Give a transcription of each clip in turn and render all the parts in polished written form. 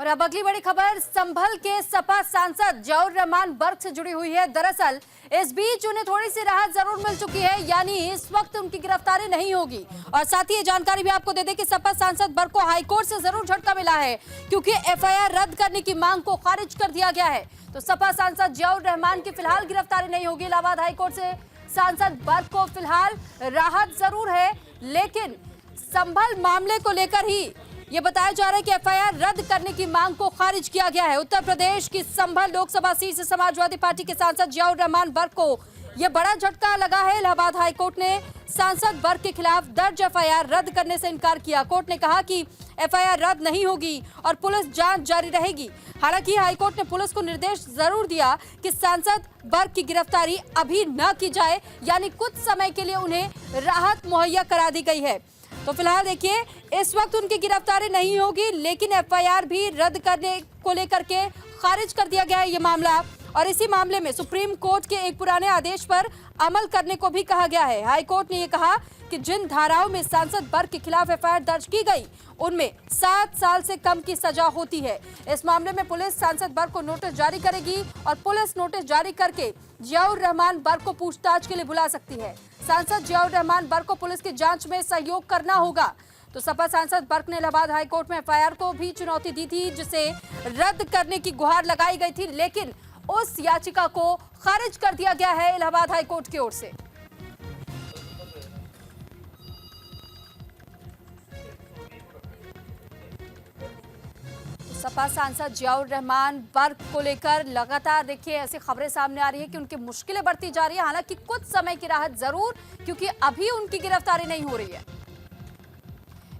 अब अगली बड़ी खबर संभल के सपा सांसद जौहर रहमान बर्क से जुड़ी हुई है। दरअसल इस बीच उन्हें थोड़ी सी राहत जरूर मिल चुकी है, यानी इस वक्त उनकी गिरफ्तारी नहीं होगी। और साथ ही ये जानकारी भी आपको दे दें कि सपा सांसद बर्क को हाईकोर्ट से जरूर झटका मिला है, क्योंकि एफआईआर रद्द करने की मांग को खारिज कर दिया गया है। तो सपा सांसद जौहर रहमान की फिलहाल गिरफ्तारी नहीं होगी। इलाहाबाद हाईकोर्ट से सांसद बर्क को फिलहाल राहत जरूर है, लेकिन संभल मामले को लेकर ही ये बताया जा रहा है कि एफआईआर रद्द करने की मांग को खारिज किया गया है। उत्तर प्रदेश की संभल लोकसभा सीट से समाजवादी पार्टी के सांसद जौहर रहमान बर्क को यह बड़ा झटका लगा है। इलाहाबाद हाईकोर्ट ने सांसद बर्क के खिलाफ दर्ज एफआईआर रद्द करने से इनकार किया। कोर्ट ने कहा कि एफआईआर रद्द नहीं होगी और पुलिस जांच जारी रहेगी। हालांकि हाईकोर्ट ने पुलिस को निर्देश जरूर दिया कि सांसद बर्क की गिरफ्तारी अभी न की जाए, यानी कुछ समय के लिए उन्हें राहत मुहैया करा दी गई है। तो फिलहाल देखिए, इस वक्त उनकी गिरफ्तारी नहीं होगी, लेकिन एफआईआर भी रद्द करने को लेकर के खारिज कर दिया गया है ये मामला। और इसी मामले में सुप्रीम कोर्ट के एक पुराने आदेश पर अमल करने को भी कहा गया है। हाई कोर्ट ने ये कहा कि जिन धाराओं में सांसद बर्क के खिलाफ एफआईआर दर्ज की गई, उनमें 7 साल से कम की सजा होती है। इस मामले में पुलिस सांसद बर्क को नोटिस जारी करेगी और पुलिस नोटिस जारी करके जौहर रहमान बर्क को पूछताछ के लिए बुला सकती है। सांसद जौहर रहमान बर्क को पुलिस की जांच में सहयोग करना होगा। तो सपा सांसद बर्क ने इलाहाबाद हाईकोर्ट में एफआईआर को भी चुनौती दी थी, जिसे रद्द करने की गुहार लगाई गई थी, लेकिन उस याचिका को खारिज कर दिया गया है इलाहाबाद हाईकोर्ट की ओर से। सपा सांसद जौहर रहमान बर्क को लेकर लगातार देखिए ऐसी खबरें सामने आ रही है कि उनकी मुश्किलें बढ़ती जा रही है। हालांकि कुछ समय की राहत जरूर, क्योंकि अभी उनकी गिरफ्तारी नहीं हो रही है।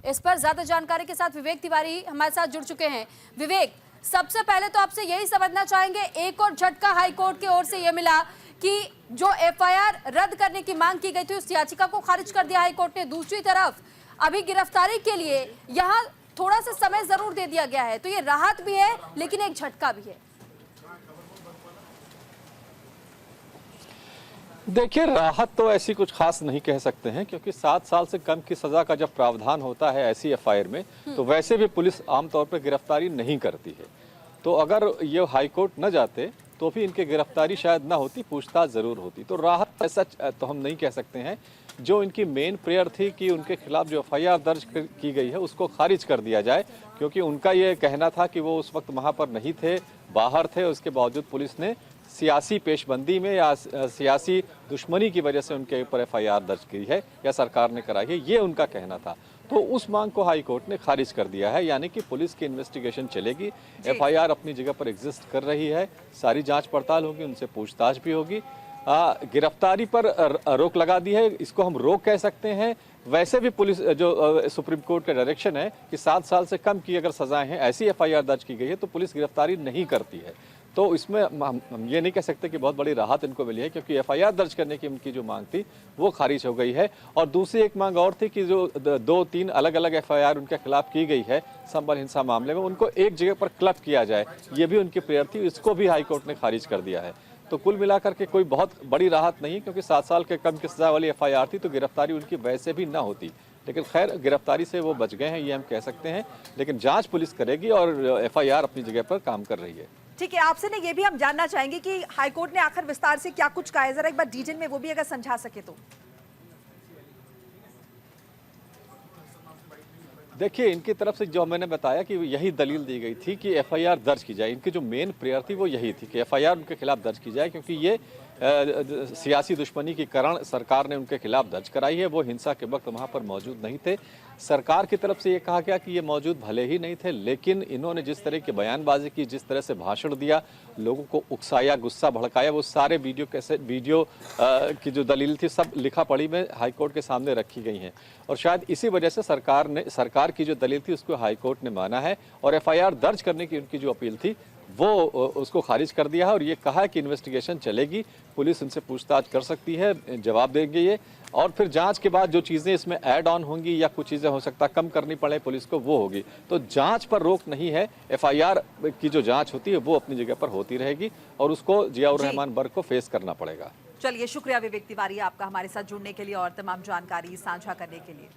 इस पर ज्यादा जानकारी के साथ विवेक तिवारी हमारे साथ जुड़ चुके हैं। विवेक, सबसे पहले तो आपसे यही समझना चाहेंगे, एक और झटका हाईकोर्ट की ओर से यह मिला कि जो एफआईआर रद्द करने की मांग की गई थी, उस याचिका को खारिज कर दिया हाईकोर्ट ने। दूसरी तरफ अभी गिरफ्तारी के लिए यहाँ थोड़ा सा समय जरूर दे दिया गया है। तो ये राहत भी है, लेकिन एक झटका भी है। देखिए, राहत तो ऐसी कुछ खास नहीं कह सकते हैं, क्योंकि 7 साल से कम की सजा का जब प्रावधान होता है ऐसी एफआईआर में, तो वैसे भी पुलिस आमतौर पर गिरफ्तारी नहीं करती है। तो अगर ये हाईकोर्ट न जाते तो भी इनकी गिरफ्तारी शायद ना होती, पूछताछ जरूर होती। तो राहत ऐसा तो हम नहीं कह सकते हैं। जो इनकी मेन प्रेयर थी कि उनके खिलाफ जो एफआईआर दर्ज की गई है उसको खारिज कर दिया जाए, क्योंकि उनका ये कहना था कि वो उस वक्त वहाँ पर नहीं थे, बाहर थे। उसके बावजूद पुलिस ने सियासी पेशबंदी में या सियासी दुश्मनी की वजह से उनके ऊपर एफआईआर दर्ज की है या सरकार ने कराई है, ये उनका कहना था। तो उस मांग को हाई कोर्ट ने खारिज कर दिया है, यानी कि पुलिस की इन्वेस्टिगेशन चलेगी। एफआईआर अपनी जगह पर एग्जिस्ट कर रही है, सारी जांच पड़ताल होगी, उनसे पूछताछ भी होगी। गिरफ्तारी पर रोक लगा दी है, इसको हम रोक कह सकते हैं। वैसे भी पुलिस जो सुप्रीम कोर्ट का डायरेक्शन है कि 7 साल से कम की अगर सजाएं हैं, ऐसी एफआईआर दर्ज की गई है, तो पुलिस गिरफ्तारी नहीं करती है। तो इसमें हम ये नहीं कह सकते कि बहुत बड़ी राहत इनको मिली है, क्योंकि एफआईआर दर्ज करने की उनकी जो मांग थी वो खारिज हो गई है। और दूसरी एक मांग और थी कि जो 2-3 अलग अलग एफआईआर उनके खिलाफ की गई है संभल हिंसा मामले में, उनको एक जगह पर क्लब किया जाए, ये भी उनकी प्रेयर थी। इसको भी हाईकोर्ट ने खारिज कर दिया है। तो कुल मिलाकर के कोई बहुत बड़ी राहत नहीं, क्योंकि 7 साल के कम की सजा वाली एफआईआर थी, तो गिरफ्तारी उनकी वैसे भी ना होती। लेकिन खैर, गिरफ्तारी से वो बच गए हैं, ये हम कह सकते हैं। लेकिन जांच पुलिस करेगी और एफआईआर अपनी जगह पर काम कर रही है। ठीक है, आपसे ना ये भी हम जानना चाहेंगे कि हाईकोर्ट ने आखिर विस्तार से क्या कुछ कहा है, जरा एक बार डिटेल में वो भी अगर समझा सके तो। देखिए, इनकी तरफ से जो मैंने बताया कि यही दलील दी गई थी कि एफआईआर दर्ज की जाए। इनकी जो मेन प्रेयर थी वो यही थी कि एफआईआर उनके खिलाफ दर्ज की जाए, क्योंकि ये सियासी दुश्मनी के कारण सरकार ने उनके खिलाफ दर्ज कराई है। वो हिंसा के वक्त वहाँ पर मौजूद नहीं थे। सरकार की तरफ से ये कहा गया कि ये मौजूद भले ही नहीं थे, लेकिन इन्होंने जिस तरह की बयानबाजी की, जिस तरह से भाषण दिया, लोगों को उकसाया, गुस्सा भड़काया, वो सारे वीडियो की जो दलील थी सब लिखा पढ़ी में हाईकोर्ट के सामने रखी गई हैं। और शायद इसी वजह से सरकार की जो दलील थी उसको हाईकोर्ट ने माना है और एफआईआर दर्ज करने की उनकी जो अपील थी वो उसको खारिज कर दिया है। और ये कहा है कि इन्वेस्टिगेशन चलेगी, पुलिस उनसे पूछताछ कर सकती है, जवाब देंगे ये, और फिर जांच के बाद जो चीज़ें इसमें ऐड ऑन होंगी या कुछ चीज़ें हो सकता कम करनी पड़े पुलिस को, वो होगी। तो जांच पर रोक नहीं है, एफआईआर की जो जांच होती है वो अपनी जगह पर होती रहेगी और उसको जौहर रहमान बर्क को फेस करना पड़ेगा। चलिए, शुक्रिया विवेक तिवारी आपका हमारे साथ जुड़ने के लिए और तमाम जानकारी साझा करने के लिए।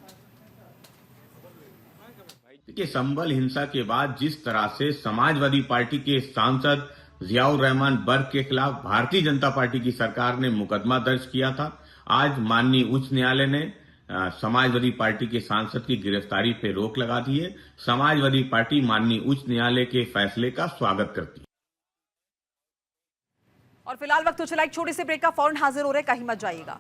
देखिए, संभल हिंसा के बाद जिस तरह से समाजवादी पार्टी के सांसद जियाउर रहमान बर्क के खिलाफ भारतीय जनता पार्टी की सरकार ने मुकदमा दर्ज किया था, आज माननीय उच्च न्यायालय ने समाजवादी पार्टी के सांसद की गिरफ्तारी पे रोक लगा दी है। समाजवादी पार्टी माननीय उच्च न्यायालय के फैसले का स्वागत करती है। और फिलहाल वक्त तो चला एक छोटे से ब्रेक का, फौरन हाजिर हो रहे, कहीं मत जाइएगा।